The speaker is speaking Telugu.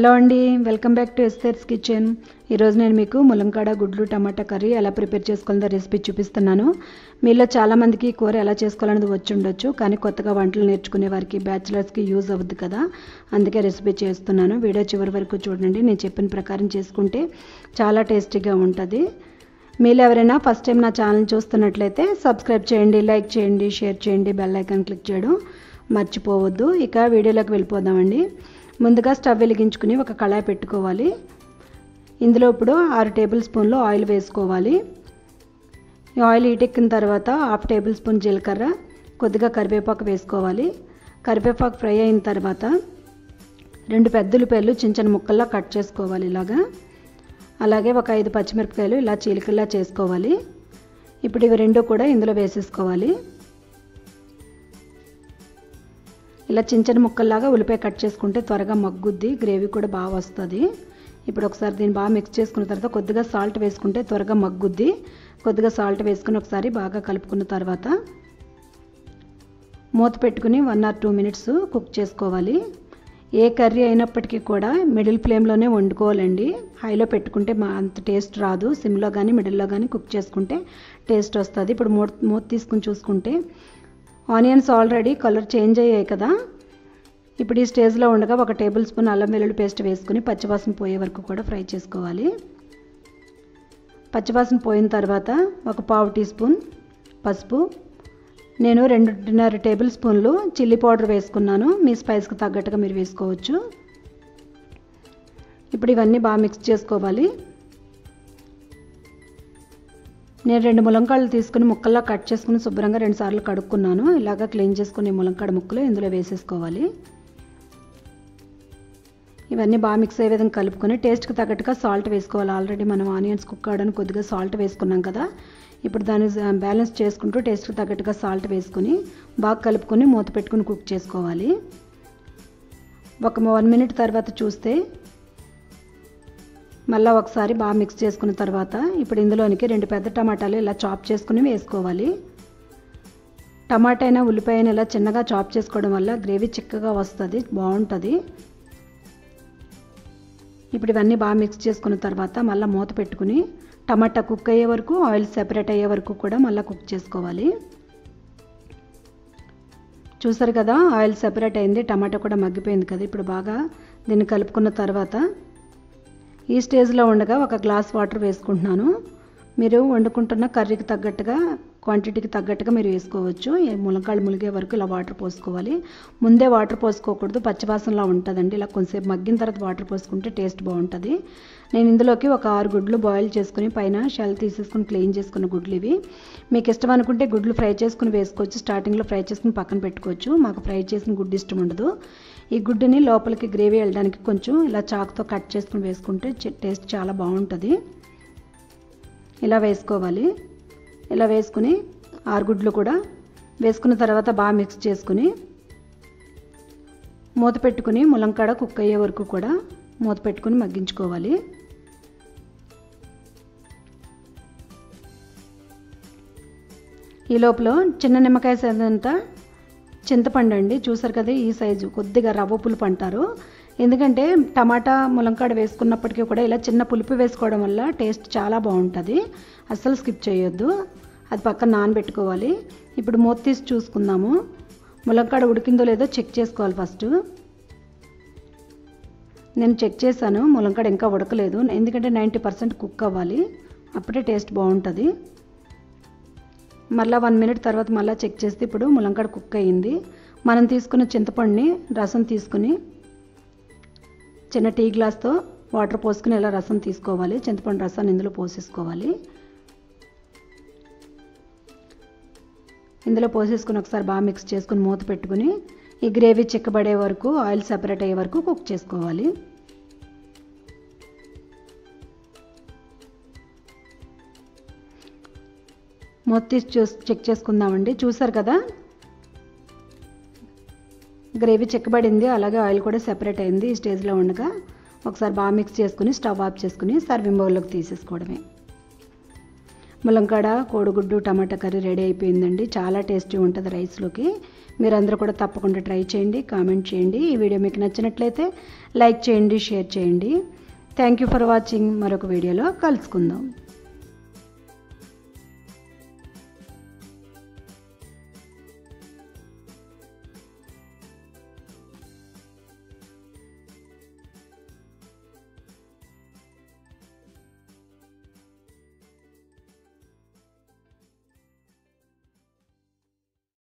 హలో అండి, వెల్కమ్ బ్యాక్ టు ఎస్తర్స్ కిచెన్. ఈరోజు నేను మీకు ములంకాడ గుడ్లు టమాటా కర్రీ ఎలా ప్రిపేర్ చేసుకోవాలో రెసిపీ చూపిస్తున్నాను. మీలో చాలామందికి ఈ కూర ఎలా చేసుకోవాలనేది వచ్చి ఉండొచ్చు, కానీ కొత్తగా వంటలు నేర్చుకునే వారికి బ్యాచిలర్స్కి యూజ్ అవుద్ది కదా, అందుకే రెసిపీ చేస్తున్నాను. వీడియో చివరి వరకు చూడండి. నేను చెప్పిన ప్రకారం చేసుకుంటే చాలా టేస్టీగా ఉంటుంది. మీరు ఎవరైనా ఫస్ట్ టైం నా ఛానల్ చూస్తున్నట్లయితే సబ్స్క్రైబ్ చేయండి, లైక్ చేయండి, షేర్ చేయండి, బెల్ ఐకాన్ క్లిక్ చేయడం మర్చిపోవద్దు. ఇక వీడియోలోకి వెళ్ళిపోదామండి. ముందుగా స్టవ్ వెలిగించుకుని ఒక కళాయి పెట్టుకోవాలి. ఇందులో ఇప్పుడు 6 టేబుల్ స్పూన్లు ఆయిల్ వేసుకోవాలి. ఈ ఆయిల్ హీటెక్కిన తర్వాత 1/2 టేబుల్ స్పూన్ జీలకర్ర, కొద్దిగా కరివేపాకు వేసుకోవాలి. కరివేపాకు ఫ్రై అయిన తర్వాత 2 పెద్ద ఉల్లిపాయలు చిన్న చిన్న ముక్కల్లా కట్ చేసుకోవాలి ఇలాగా. అలాగే ఒక 5 పచ్చిమిరపకాయలు ఇలా చీలికల్లా చేసుకోవాలి. ఇప్పుడు ఇవి రెండు కూడా ఇందులో వేసేసుకోవాలి. ఇలా చిన్న చిన్న ముక్కల్లాగా ఉల్లిపాయ కట్ చేసుకుంటే త్వరగా మగ్గుద్ది, గ్రేవీ కూడా బాగా వస్తుంది. ఇప్పుడు ఒకసారి దీన్ని బాగా మిక్స్ చేసుకున్న తర్వాత కొద్దిగా సాల్ట్ వేసుకుంటే త్వరగా మగ్గుద్ది. కొద్దిగా సాల్ట్ వేసుకుని ఒకసారి బాగా కలుపుకున్న తర్వాత మూత పెట్టుకుని 1 or 2 minutes కుక్ చేసుకోవాలి. ఏ కర్రీ అయినప్పటికీ కూడా మిడిల్ ఫ్లేమ్లోనే వండుకోవాలండి. హైలో పెట్టుకుంటే అంత టేస్ట్ రాదు. సిమ్లో కానీ మిడిల్లో కానీ కుక్ చేసుకుంటే టేస్ట్ వస్తుంది. ఇప్పుడు మూత తీసుకుని చూసుకుంటే ఆనియన్స్ ఆల్రెడీ కలర్ చేంజ్ అయ్యాయి కదా. ఇప్పుడు ఈ స్టేజ్లో ఉండగా 1 టేబుల్ స్పూన్ అల్లం వెల్లుల్లి పేస్ట్ వేసుకుని పచ్చివాసన పోయే వరకు కూడా ఫ్రై చేసుకోవాలి. పచ్చివాసన పోయిన తర్వాత 1/4 టీ స్పూన్ పసుపు, నేను 2.5 టేబుల్ స్పూన్లు చిల్లీ పౌడర్ వేసుకున్నాను. మీ స్పైస్కి తగ్గట్టుగా మీరు వేసుకోవచ్చు. ఇప్పుడు ఇవన్నీ బాగా మిక్స్ చేసుకోవాలి. నేను 2 ములంకాడలు తీసుకుని ముక్కల్లా కట్ చేసుకుని శుభ్రంగా 2 సార్లు కడుక్కున్నాను. ఇలాగా క్లీన్ చేసుకుని ములంకాడ ముక్కలు ఇందులో వేసేసుకోవాలి. ఇవన్నీ బాగా మిక్స్ అయ్యే విధంగా కలుపుకొని టేస్ట్కి తగ్గట్టుగా సాల్ట్ వేసుకోవాలి. ఆల్రెడీ మనం ఆనియన్స్ కుక్ అవ్వడానికి కొద్దిగా సాల్ట్ వేసుకున్నాం కదా. ఇప్పుడు దాన్ని బ్యాలెన్స్ చేసుకుంటూ టేస్ట్కి తగ్గట్టుగా సాల్ట్ వేసుకుని బాగా కలుపుకొని మూత పెట్టుకుని కుక్ చేసుకోవాలి. ఒక 1 minute తర్వాత చూస్తే మళ్ళీ ఒకసారి బాగా మిక్స్ చేసుకున్న తర్వాత ఇప్పుడు ఇందులోనికి 2 పెద్ద టమాటాలు ఇలా చాప్ చేసుకుని వేసుకోవాలి. టమాటా అయినా ఉల్లిపాయ అయినా ఇలా చిన్నగా చాప్ చేసుకోవడం వల్ల గ్రేవీ చిక్కగా వస్తుంది, బాగుంటుంది. ఇప్పుడు ఇవన్నీ బాగా మిక్స్ చేసుకున్న తర్వాత మళ్ళీ మూత పెట్టుకుని టమాటా కుక్ అయ్యే వరకు, ఆయిల్ సెపరేట్ అయ్యే వరకు కూడా మళ్ళీ కుక్ చేసుకోవాలి. చూసారు కదా, ఆయిల్ సెపరేట్ అయింది, టమాటా కూడా మగ్గిపోయింది కదా. ఇప్పుడు బాగా దీన్ని కలుపుకున్న తర్వాత ఈ స్టేజ్లో ఉండగా 1 గ్లాస్ వాటర్ వేసుకుంటున్నాను. మీరు వండుకుంటున్న కర్రీకి తగ్గట్టుగా, క్వాంటిటీకి తగ్గట్టుగా మీరు వేసుకోవచ్చు. ములంకాయలు ములిగే వరకు ఇలా వాటర్ పోసుకోవాలి. ముందే వాటర్ పోసుకోకూడదు, పచ్చివాసనలా ఉంటుందండి. ఇలా కొంచెంసేపు మగ్గిన తర్వాత వాటర్ పోసుకుంటే టేస్ట్ బాగుంటుంది. నేను ఇందులోకి ఒక 6 గుడ్లు బాయిల్ చేసుకుని పైన షెల్ తీసేసుకుని క్లీన్ చేసుకున్న గుడ్లు ఇవి. మీకు ఇష్టం అనుకుంటే గుడ్లు ఫ్రై చేసుకుని వేసుకోవచ్చు. స్టార్టింగ్లో ఫ్రై చేసుకుని పక్కన పెట్టుకోవచ్చు. మాకు ఫ్రై చేసిన గుడ్డు ఇష్టం ఉండదు. ఈ గుడ్డుని లోపలికి గ్రేవీ వెళ్ళడానికి కొంచెం ఇలా చాకుతో కట్ చేసుకుని వేసుకుంటే టేస్ట్ చాలా బాగుంటుంది. ఇలా వేసుకోవాలి. ఇలా వేసుకుని 6 గుడ్లు కూడా వేసుకున్న తర్వాత బాగా మిక్స్ చేసుకుని మూత పెట్టుకుని ములంకాడ కుక్ అయ్యే వరకు కూడా మూత పెట్టుకుని మగ్గించుకోవాలి. ఈ లోపల చిన్న నిమ్మకాయ సైజంతా చింతపండు అండి, చూసారు కదా ఈ సైజు, కొద్దిగా రవ్వ పులుపు అంటారు. ఎందుకంటే టమాటా ములంకాడ వేసుకున్నప్పటికీ కూడా ఇలా చిన్న పులుపు వేసుకోవడం వల్ల టేస్ట్ చాలా బాగుంటుంది. అస్సలు స్కిప్ చేయొద్దు. అది పక్కన నానబెట్టుకోవాలి. ఇప్పుడు మూత తీసి చూసుకుందాము. ములంకాడ ఉడికిందో లేదో చెక్ చేసుకోవాలి ఫస్ట్. నేను చెక్ చేశాను, ములంకాడ ఇంకా ఉడకలేదు. ఎందుకంటే 90% కుక్ అవ్వాలి, అప్పుడే టేస్ట్ బాగుంటుంది. మళ్ళీ 1 minute తర్వాత మళ్ళీ చెక్ చేస్తే ఇప్పుడు ములంకాడ కుక్ అయ్యింది. మనం తీసుకున్న చింతపండుని రసం తీసుకుని చిన్న టీ గ్లాస్తో వాటర్ పోసుకుని ఇలా రసం తీసుకోవాలి. చింతపండు రసాన్ని ఇందులో పోసేసుకోవాలి. ఇందులో పోసేసుకుని ఒకసారి బాగా మిక్స్ చేసుకుని మూత పెట్టుకుని ఈ గ్రేవీ చిక్కబడే వరకు, ఆయిల్ సెపరేట్ అయ్యే వరకు కుక్ చేసుకోవాలి. మూత తీసి చెక్ చేసుకుందామండి. చూసారు కదా, గ్రేవీ చిక్కబడింది, అలాగే ఆయిల్ కూడా సెపరేట్ అయింది. ఈ స్టేజ్లో ఉండగా ఒకసారి బాగా మిక్స్ చేసుకుని స్టవ్ ఆఫ్ చేసుకుని సర్వింగ్ బౌల్లోకి తీసేసుకోవడమే. ములంకాడ కోడిగుడ్డు టమాటా కర్రీ రెడీ అయిపోయిందండి. చాలా టేస్టీ ఉంటుంది రైస్లోకి. మీరందరూ కూడా తప్పకుండా ట్రై చేయండి, కామెంట్ చేయండి. ఈ వీడియో మీకు నచ్చినట్లయితే లైక్ చేయండి, షేర్ చేయండి. Thank you for watching. మరొక వీడియోలో కలుసుకుందాం.